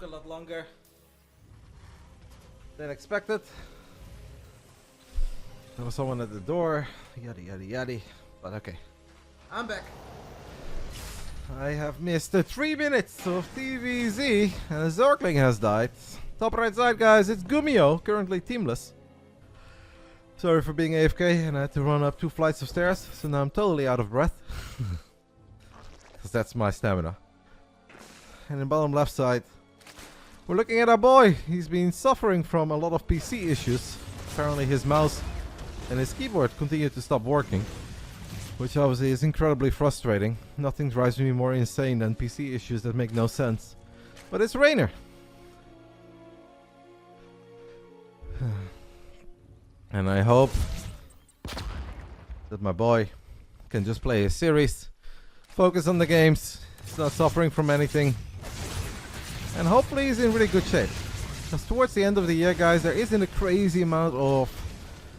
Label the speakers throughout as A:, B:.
A: took a lot longer than expected. There was someone at the door, yada yada yada. But okay, I'm back. I have missed 3 minutes of TVZ and a Zergling has died. Top right side, guys, it's GuMiho, currently teamless. Sorry for being AFK and I had to run up 2 flights of stairs, so now I'm totally out of breath. Because that's my stamina. And in bottom left side, we're looking at our boy. He's been suffering from a lot of PC issues. Apparently his mouse and his keyboard continue to stop working, which obviously is incredibly frustrating. Nothing drives me more insane than PC issues that make no sense. But it's Reynor. And I hope that my boy can just play a series, focus on the games, he's not suffering from anything, and hopefully he's in really good shape. Because towards the end of the year, guys, there isn't a crazy amount of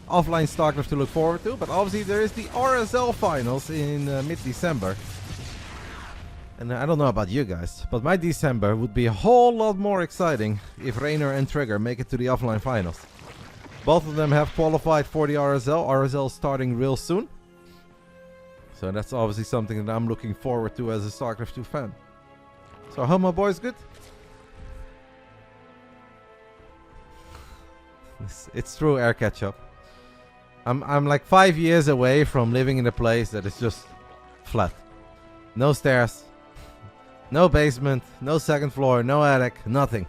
A: offline Starcraft to look forward to, but obviously there is the RSL finals in mid-December. And I don't know about you guys, but my December would be a whole lot more exciting if Reynor and Trigger make it to the offline finals. Both of them have qualified for the RSL. RSL starting real soon. So that's obviously something that I'm looking forward to as a StarCraft 2 fan. So I hope my boy's good. It's true, air ketchup. I'm like 5 years away from living in a place that is just flat. No stairs. No basement. No second floor. No attic. Nothing.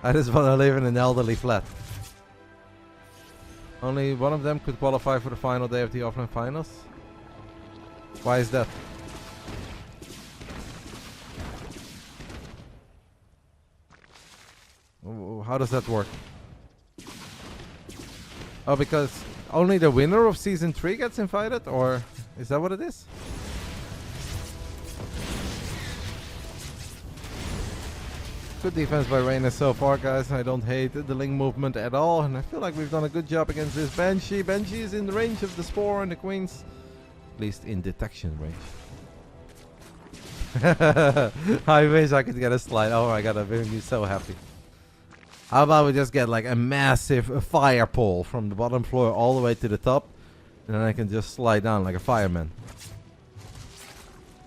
A: I just want to live in an elderly flat. Only one of them could qualify for the final day of the offline finals. Why is that? How does that work? Oh, because only the winner of Season 3 gets invited? Or is that what it is? Good defense by Reynor so far, guys. I don't hate the link movement at all. And I feel like we've done a good job against this Banshee. Banshee is in the range of the Spore and the Queens. At least in detection range. I wish I could get a slide. Oh my god, I'm making you so happy. How about we just get like a massive fire pole from the bottom floor all the way to the top. And then I can just slide down like a fireman.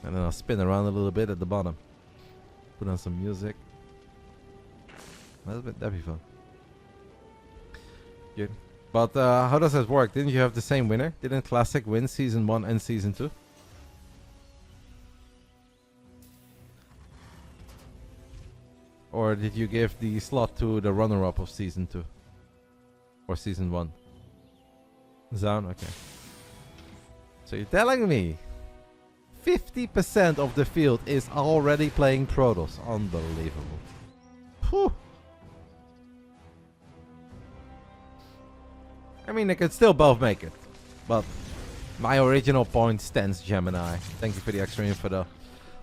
A: And then I'll spin around a little bit at the bottom. Put on some music. That'd be fun. Good. But how does that work? Didn't you have the same winner? Didn't Classic win Season 1 and Season 2? Or did you give the slot to the runner-up of Season 2? Or Season 1? Zone? Okay. So you're telling me 50% of the field is already playing Protoss. Unbelievable. Whew. I mean, they could still both make it. But my original point stands, Gemini. Thank you for the extra info though.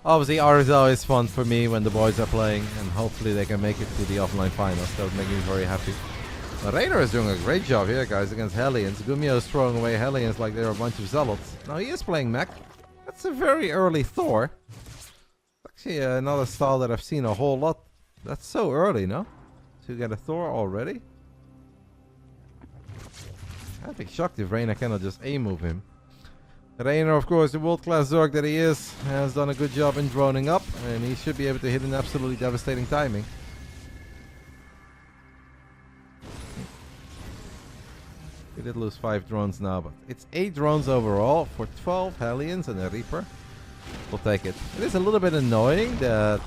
A: Obviously, RSL is fun for me when the boys are playing. And hopefully they can make it to the offline finals. That would make me very happy. But Reynor is doing a great job here, guys, against Hellions. GuMiho is throwing away Hellions like they're a bunch of zealots. Now he is playing mech. That's a very early Thor. Actually, another style that I've seen a whole lot. That's so early, no? To get a Thor already? I'd be shocked if Reynor cannot just A-move him. Reynor, of course, the world-class Zerg that he is, has done a good job in droning up. And he should be able to hit an absolutely devastating timing. We did lose 5 drones now, but it's 8 drones overall for 12 Hellions and a Reaper. We'll take it. It is a little bit annoying that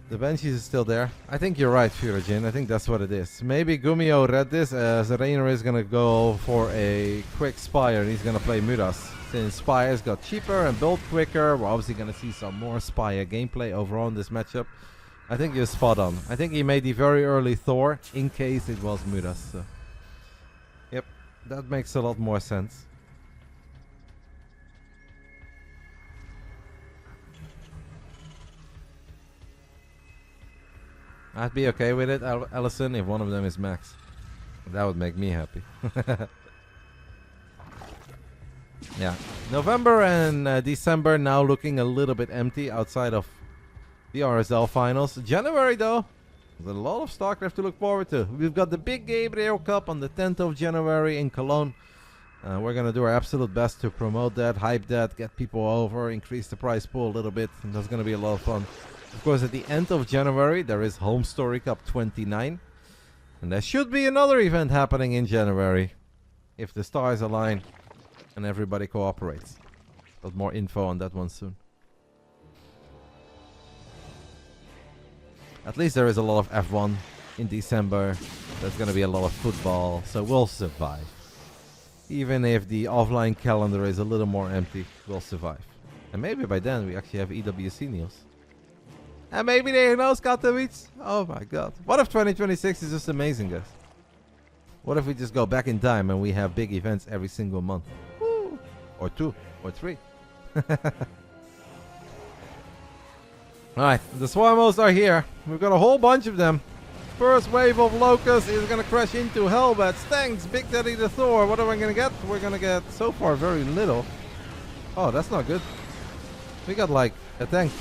A: the Banshees is still there. I think you're right, Furajin. I think that's what it is. Maybe GuMiho read this as Reynor is going to go for a quick Spire and he's going to play Mudas. Since Spires got cheaper and built quicker, we're obviously going to see some more Spire gameplay overall in this matchup. I think you're spot on. I think he made the very early Thor in case it was Mudas. So. Yep, that makes a lot more sense. I'd be okay with it, Allison, if one of them is max. That would make me happy. Yeah, November and December now looking a little bit empty outside of the RSL finals. January, though, there's a lot of Starcraft to look forward to. We've got the big Gabriel Cup on the 10th of January in Cologne. We're going to do our absolute best to promote that, hype that, get people over, increase the prize pool a little bit. And that's going to be a lot of fun. Of course, at the end of January, there is Home Story Cup 29. And there should be another event happening in January, if the stars align and everybody cooperates. But more info on that one soon. At least there is a lot of F1 in December. There's going to be a lot of football, so we'll survive. Even if the offline calendar is a little more empty, we'll survive. And maybe by then we actually have EWC news. And maybe they knows Katowice. Oh my god. What if 2026 is just amazing, guys? What if we just go back in time and we have big events every single month? Woo! Or 2, or 3. Alright, the Swarmos are here. We've got a whole bunch of them. First wave of Locusts is gonna crash into Hellbats. Thanks, Big Daddy the Thor. What are we gonna get? We're gonna get, so far, very little. Oh, that's not good. We got like a tank.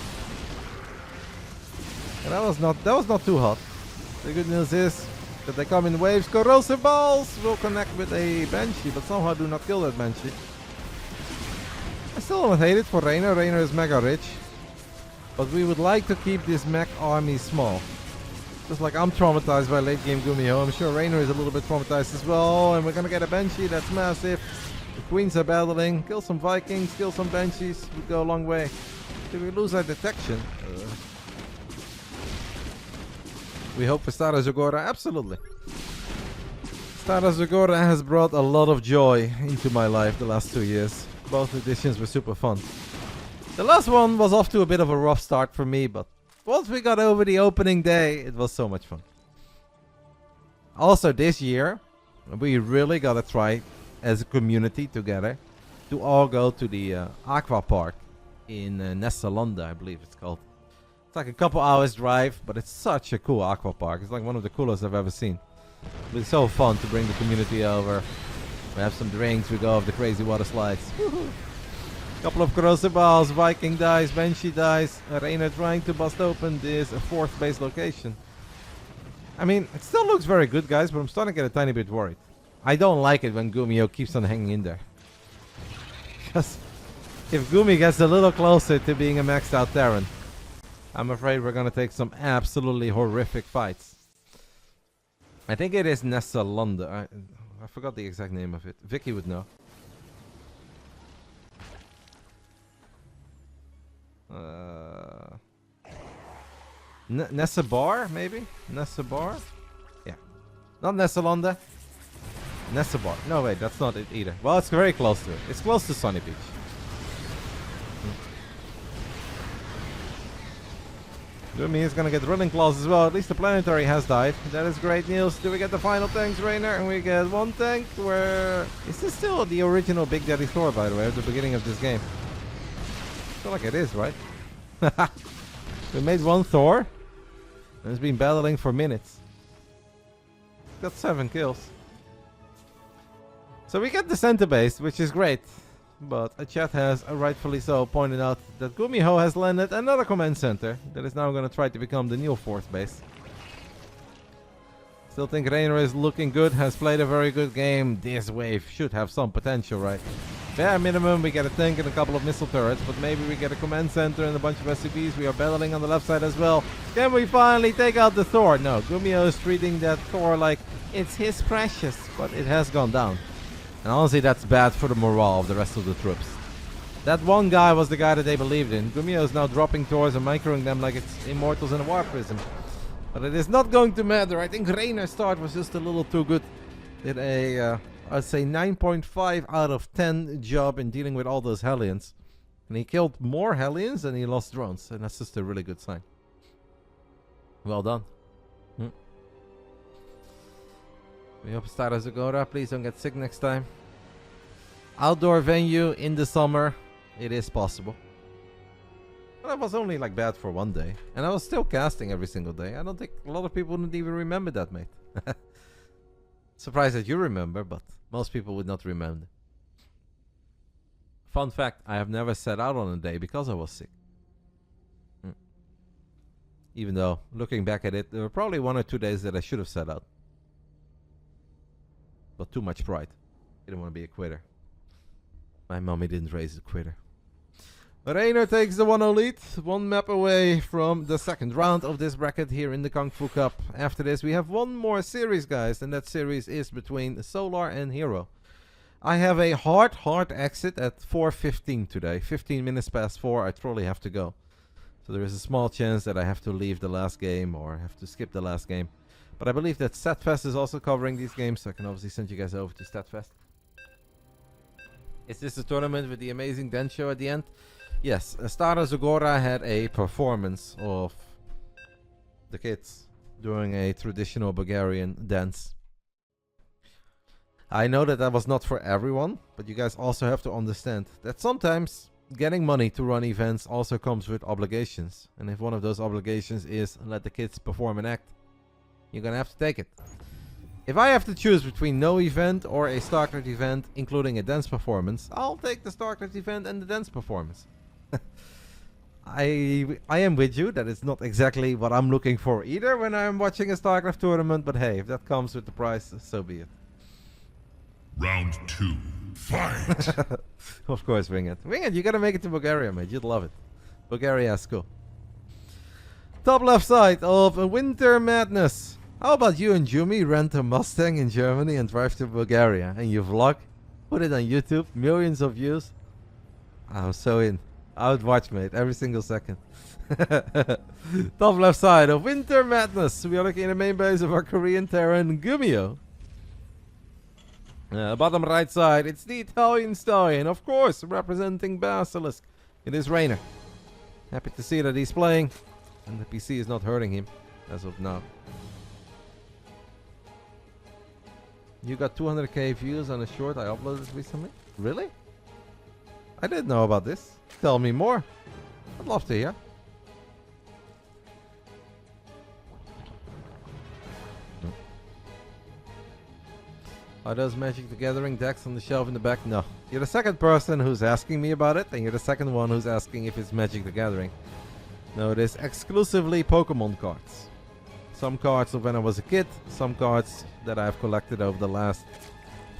A: And that was not too hot. The good news is that they come in waves. Corrosive Balls will connect with a Banshee, but somehow do not kill that Banshee. I still don't hate it for Reynor. Reynor is mega rich. But we would like to keep this mech army small. Just like I'm traumatized by late game GuMiho. I'm sure Reynor is a little bit traumatized as well. And we're gonna get a Banshee, that's massive. The Queens are battling. Kill some Vikings, kill some Banshees. We go a long way. Did we lose our detection? We hope for Stara Zagora. Absolutely. Stara Zagora has brought a lot of joy into my life the last 2 years. Both editions were super fun. The last one was off to a bit of a rough start for me, but once we got over the opening day, it was so much fun. Also this year, we really gotta try as a community together to all go to the Aqua Park in Nesselonde, I believe it's called. It's like a couple hours drive, but it's such a cool aqua park. It's like one of the coolest I've ever seen. It's so fun to bring the community over. We have some drinks, we go off the crazy water slides. Couple of corrosive balls, Viking dies, Banshee dies. Reynor trying to bust open this 4th base location. I mean, it still looks very good, guys, but I'm starting to get a tiny bit worried. I don't like it when GuMiho keeps on hanging in there. Because if Gumi gets a little closer to being a maxed out Terran, I'm afraid we're gonna take some absolutely horrific fights. I think it is Nesselonde. I forgot the exact name of it. Vicky would know. Nessebar, maybe? Nessebar? Yeah. Not Nesselonde. Nessebar. No, wait, that's not it either. Well, it's very close to it. It's close to Sunny Beach. GuMi is gonna get drilling claws as well. At least the planetary has died. That is great news. Do we get the final tanks, Reynor? And we get one tank where... Is this still the original Big Daddy Thor, by the way, at the beginning of this game? I feel like it is, right? We made one Thor. And it's been battling for minutes. Got 7 kills. So we get the center base, which is great. But a chat has, rightfully so, pointed out that GuMiho has landed another command center that is now going to try to become the new 4th base. Still think Reynor is looking good, has played a very good game. This wave should have some potential, right? Bare minimum, we get a tank and a couple of missile turrets, but maybe we get a command center and a bunch of SCVs. We are battling on the left side as well. Can we finally take out the Thor? No, GuMiho is treating that Thor like it's his precious, but it has gone down. And honestly, that's bad for the morale of the rest of the troops. That one guy was the guy that they believed in. GuMiho is now dropping Thors and microing them like it's Immortals in a War Prism. But it is not going to matter. I think Reynor's start was just a little too good. Did a, I'd say 9.5 out of 10 job in dealing with all those Hellions. And he killed more Hellions than he lost drones. And that's just a really good sign. Well done. We hope Stara Zagora, please don't get sick next time. Outdoor venue in the summer. It is possible. But I was only like bad for one day. And I was still casting every single day. I don't think a lot of people wouldn't even remember that, mate. Surprised that you remember, but most people would not remember. Fun fact, I have never set out on a day because I was sick. Even though, looking back at it, there were probably 1 or 2 days that I should have set out. But too much pride. Didn't want to be a quitter. My mommy didn't raise a quitter. Reynor takes the 1-0 lead. 1 map away from the second round of this bracket here in the Kung Fu Cup. After this, we have one more series, guys. And that series is between Solar and Hero. I have a hard exit at 4:15 today. 15 minutes past 4, I probably have to go. So there is a small chance that I have to leave the last game or have to skip the last game. But I believe that StatFest is also covering these games, so I can obviously send you guys over to StatFest. Is this the tournament with the amazing dance show at the end? Yes, Stara Zagora had a performance of the kids doing a traditional Bulgarian dance. I know that was not for everyone, but you guys also have to understand that sometimes getting money to run events also comes with obligations. And if one of those obligations is let the kids perform an act, you're gonna have to take it. If I have to choose between no event or a Starcraft event, including a dance performance, I'll take the Starcraft event and the dance performance. I am with you that it's not exactly what I'm looking for either when I'm watching a Starcraft tournament, but hey, if that comes with the price, so be it.
B: Round 2, fight!
A: Of course, Wing It. Wing It, you gotta make it to Bulgaria, mate. You'd love it. Bulgaria is cool. Top left side of Winter Madness. How about you and Jumi rent a Mustang in Germany and drive to Bulgaria? And you vlog, put it on YouTube, millions of views. I was so in. I would watch, mate, every single second. Top left side of Winter Madness. We are looking at the main base of our Korean Terran GuMiho. Bottom right side, it's the Italian stallion, of course, representing Basilisk. It is Reynor. Happy to see that he's playing, and the PC is not hurting him as of now. You got 200k views on a short I uploaded recently? Really? I didn't know about this. Tell me more. I'd love to hear. Are those Magic the Gathering decks on the shelf in the back? No. You're the second person who's asking me about it, and you're the second one who's asking if it's Magic the Gathering. No, it is exclusively Pokemon cards. Some cards of when I was a kid, some cards that I've collected over the last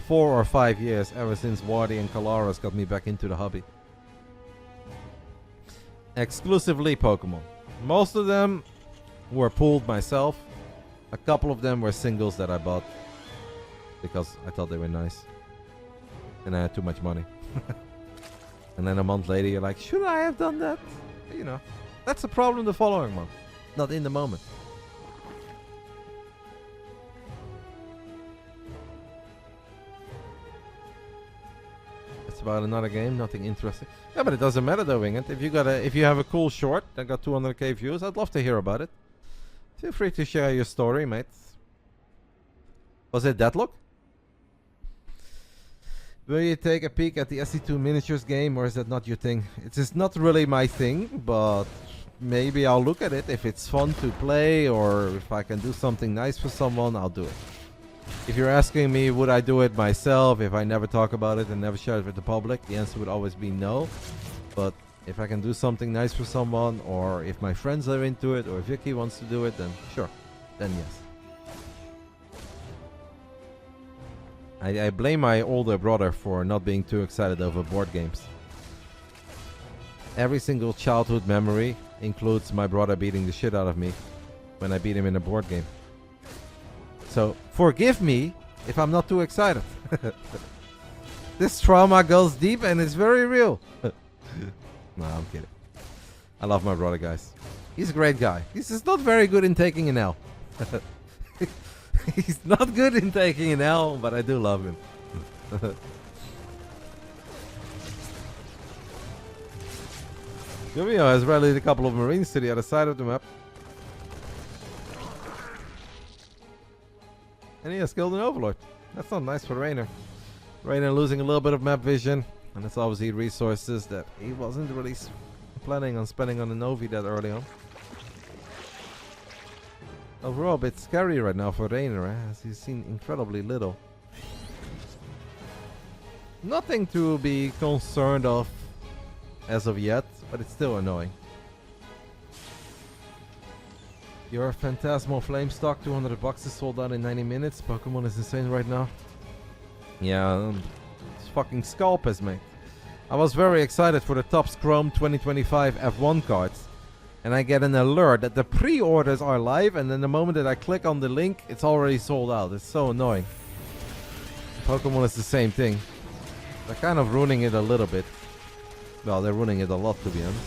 A: 4 or 5 years, ever since Wardy and Kalaras got me back into the hobby. Exclusively Pokemon. Most of them were pulled myself. A couple of them were singles that I bought because I thought they were nice. And I had too much money. And then a month later you're like, should I have done that? You know, that's the problem the following month, not in the moment. It's about another game, nothing interesting. Yeah, but it doesn't matter though, Winged. If you have a cool short that got 200k views, I'd love to hear about it. Feel free to share your story, mate. Was it Deadlock? Will you take a peek at the SC2 miniatures game, or is that not your thing? It is not really my thing, but maybe I'll look at it. If it's fun to play, or if I can do something nice for someone, I'll do it. If you're asking me, would I do it myself if I never talk about it and never share it with the public, the answer would always be no. But if I can do something nice for someone, or if my friends are into it, or if Vicky wants to do it, then sure, then yes. I blame my older brother for not being too excited over board games. Every single childhood memory includes my brother beating the shit out of me when I beat him in a board game. So forgive me if I'm not too excited. This trauma goes deep and it's very real. No, I'm kidding. I love my brother, guys. He's a great guy. He's just not very good in taking an L. He's not good in taking an L, but I do love him. GuMiho has rallied a couple of Marines to the other side of the map. And he has killed an Overlord. That's not nice for Reynor. Reynor losing a little bit of map vision. And it's obviously resources that he wasn't really planning on spending on a Novi that early on. Overall a bit scary right now for Reynor, as he's seen incredibly little. Nothing to be concerned of as of yet, but it's still annoying. Your Phantasmal Flame stock, 200 boxes sold out in 90 minutes. Pokemon is insane right now. Yeah, it's fucking scalpers, mate. I was very excited for the Topps Chrome 2025 F1 cards. And I get an alert that the pre-orders are live, and then the moment that I click on the link, it's already sold out. It's so annoying. Pokemon is the same thing. They're kind of ruining it a little bit. Well, they're ruining it a lot, to be honest.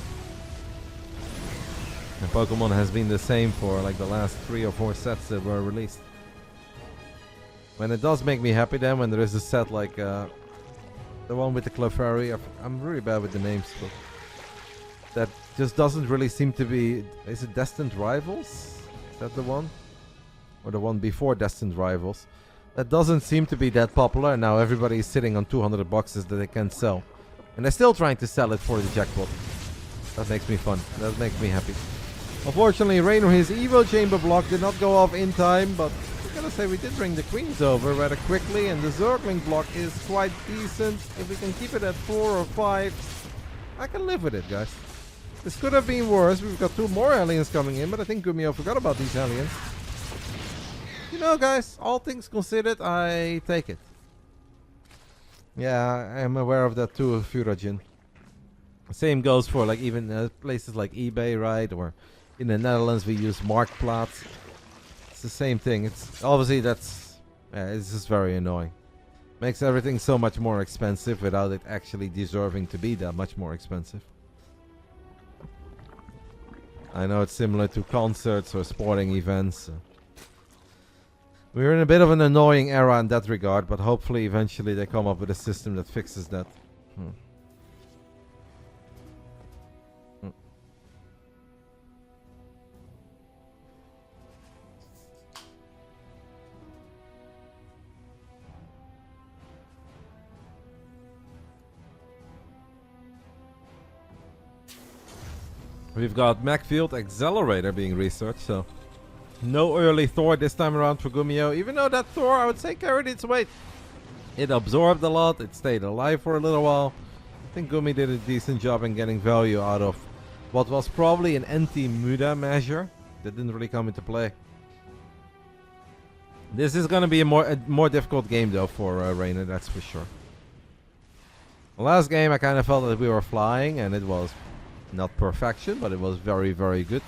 A: And Pokemon has been the same for like the last 3 or 4 sets that were released. When it does make me happy then, when there is a set like the one with the Clefairy. I'm really bad with the names, but that just doesn't really seem to be... Is it Destined Rivals? Is that the one? Or the one before Destined Rivals? That doesn't seem to be that popular. Now everybody is sitting on 200 boxes that they can't sell. And they're still trying to sell it for the jackpot. That makes me fun. That makes me happy. Unfortunately, Reynor, his Evo Chamber block did not go off in time, but I gotta say we did bring the Queens over rather quickly, and the Zergling block is quite decent. If we can keep it at 4 or 5, I can live with it, guys. This could have been worse. We've got 2 more aliens coming in, but I think GuMiho forgot about these aliens. You know, guys, all things considered, I take it. Yeah, I'm aware of that too, Furajin. Same goes for like even places like eBay, right? Or in the Netherlands we use Marktplaats. It's the same thing. It's obviously it's just very annoying. Makes everything so much more expensive without it actually deserving to be that much more expensive. I know it's similar to concerts or sporting events. We're in a bit of an annoying era in that regard, but hopefully eventually they come up with a system that fixes that. We've got Macfield Accelerator being researched, so no early Thor this time around for GuMiho, even though that Thor, I would say, carried its weight. It absorbed a lot, it stayed alive for a little while. I think Gumi did a decent job in getting value out of what was probably an anti-Muda measure that didn't really come into play. This is going to be a more difficult game though for Reynor, that's for sure. The last game I kind of felt that we were flying, and it was not perfection, but it was very, very good.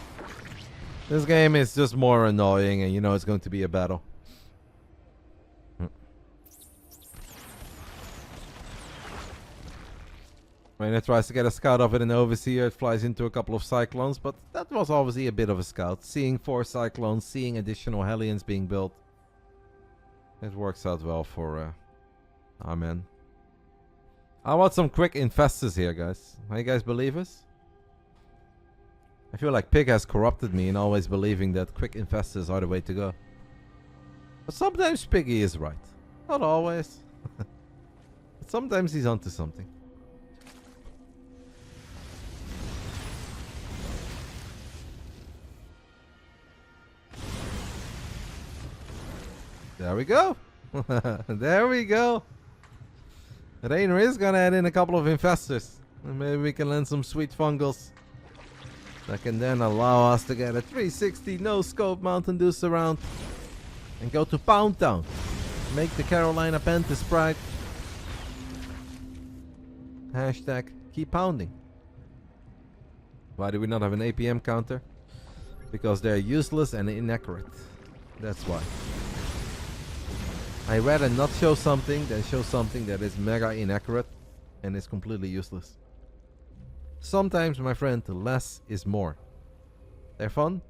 A: This game is just more annoying, and you know it's going to be a battle. When it tries to get a scout of it in the Overseer, it flies into a couple of Cyclones, but that was obviously a bit of a scout. Seeing 4 Cyclones, seeing additional Hellions being built. It works out well for our men. How about some quick infestors here, guys? Are you guys believers? I feel like Pig has corrupted me in always believing that quick infestors are the way to go. But sometimes Piggy is right. Not always. But sometimes he's onto something. There we go. There we go. Reynor is gonna add in a couple of infestors. And maybe we can land some sweet fungals. That can then allow us to get a 360 no-scope Mountain Dew surround. And go to Pound Town. Make the Carolina Panther Sprite. Hashtag keep pounding. Why do we not have an APM counter? Because they're useless and inaccurate. That's why. I rather not show something than show something that is mega inaccurate and is completely useless. Sometimes, my friend, less is more. They're fun.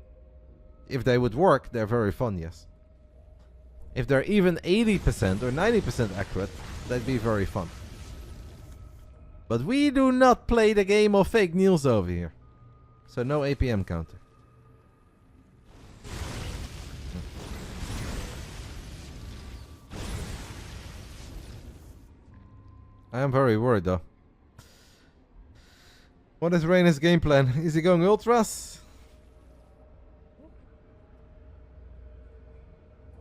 A: If they would work, they're very fun, yes. If they're even 80% or 90% accurate, that'd be very fun. But we do not play the game of fake news over here. So no APM counter. I am very worried though. What is Reynor's game plan? Is he going ultras?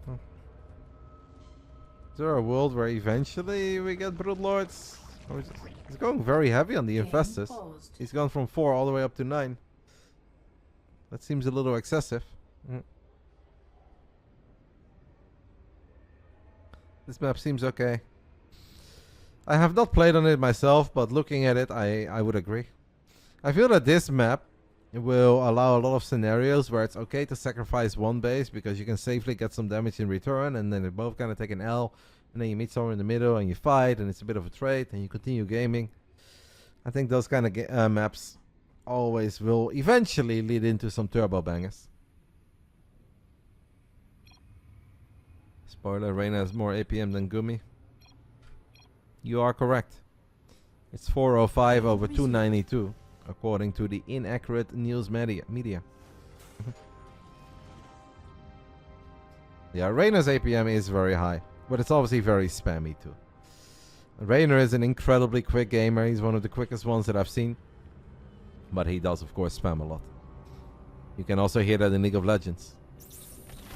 A: Is there a world where eventually we get Broodlords? He's going very heavy on the infestors. He's gone from 4 all the way up to 9. That seems a little excessive. This map seems okay. I have not played on it myself, but looking at it, I would agree. I feel that this map will allow a lot of scenarios where it's okay to sacrifice one base because you can safely get some damage in return, and then they both kind of take an L, and then you meet somewhere in the middle and you fight, and it's a bit of a trade, and you continue gaming. I think those kind of maps always will eventually lead into some turbo bangers. Spoiler, Reynor has more APM than GuMi. You are correct. It's 405 over 292, according to the inaccurate news media. Yeah, Reynor's APM is very high, but it's obviously very spammy too. Reynor is an incredibly quick gamer. He's one of the quickest ones that I've seen. But he does, of course, spam a lot. You can also hear that in League of Legends.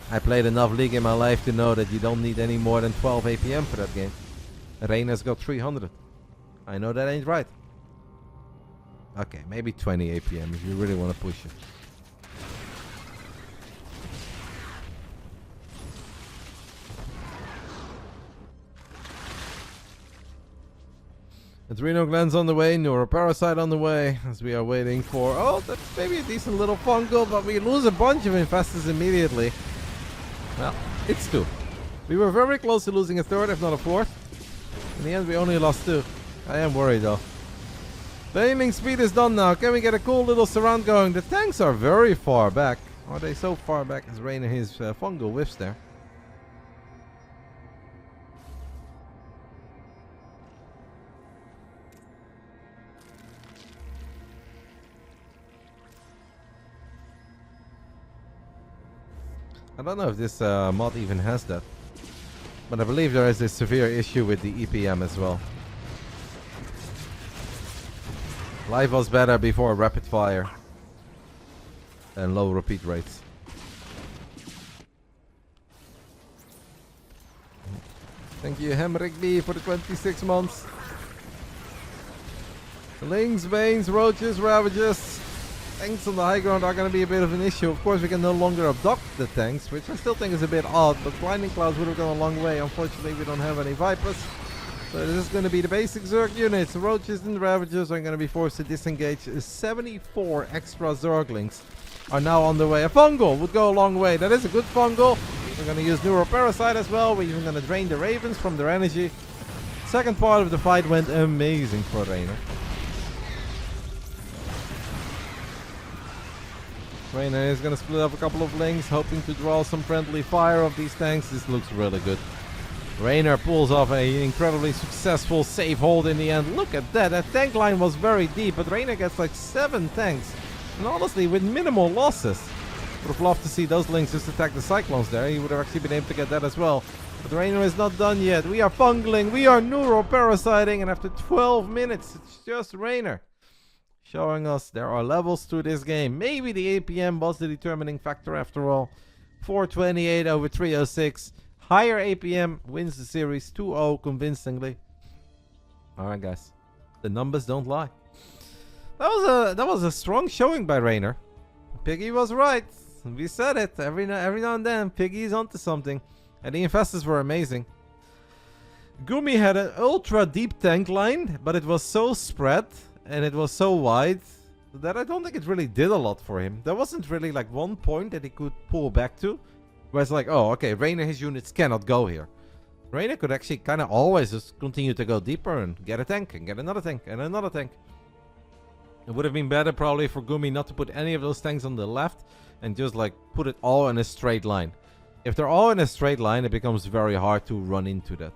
A: I played enough League in my life to know that you don't need any more than 12 APM for that game. Reynor's got 300. I know that ain't right. Okay, maybe 20 APM if you really want to push it. Adreno Gland's on the way, Neuroparasite on the way, as we are waiting for... Oh, that's maybe a decent little fungal, but we lose a bunch of Infestors immediately. Well, it's 2. We were very close to losing a third, if not a fourth. In the end, we only lost 2. I am worried, though. The aiming speed is done now. Can we get a cool little surround going? The tanks are very far back. Are they so far back as Reynor his fungal whiffs there? I don't know if this mod even has that. But I believe there is a severe issue with the EPM as well. Life was better before rapid fire and low repeat rates. Thank you, Hemrick B, for the 26 months. Lings, Veins, Roaches, Ravages. Tanks on the high ground are going to be a bit of an issue. Of course, we can no longer abduct the tanks, which I still think is a bit odd, but Blinding Clouds would have gone a long way. Unfortunately, we don't have any Vipers. So this is going to be the basic Zerg units. Roaches and Ravagers are going to be forced to disengage. 74 extra Zerglings are now on the way. A Fungal would go a long way. That is a good Fungal. We're going to use Neuroparasite as well. We're even going to drain the Ravens from their energy. Second part of the fight went amazing for Reynor. Reynor is going to split up a couple of links, hoping to draw some friendly fire of these tanks. This looks really good. Reynor pulls off an incredibly successful safe hold in the end. Look at that. That tank line was very deep, but Reynor gets like 7 tanks. And honestly, with minimal losses. Would have loved to see those links just attack the Cyclones there. He would have actually been able to get that as well. But Reynor is not done yet. We are fungling. We are neuroparasiting. And after 12 minutes, it's just Reynor showing us there are levels to this game. Maybe the APM was the determining factor after all. 428 over 306. Higher APM wins the series 2-0 convincingly. Alright guys, the numbers don't lie. That was a strong showing by Reynor. Piggy was right. We said it every now and then. Piggy's onto something. And the Infestors were amazing. GuMi had an ultra deep tank line, but it was so spread and it was so wide that I don't think it really did a lot for him. There wasn't really like one point that he could pull back to where it's like, oh, okay, Reynor, his units cannot go here. Reynor could actually kind of always just continue to go deeper and get a tank and get another tank and another tank. It would have been better probably for GuMi not to put any of those tanks on the left and just like put it all in a straight line. If they're all in a straight line, it becomes very hard to run into that.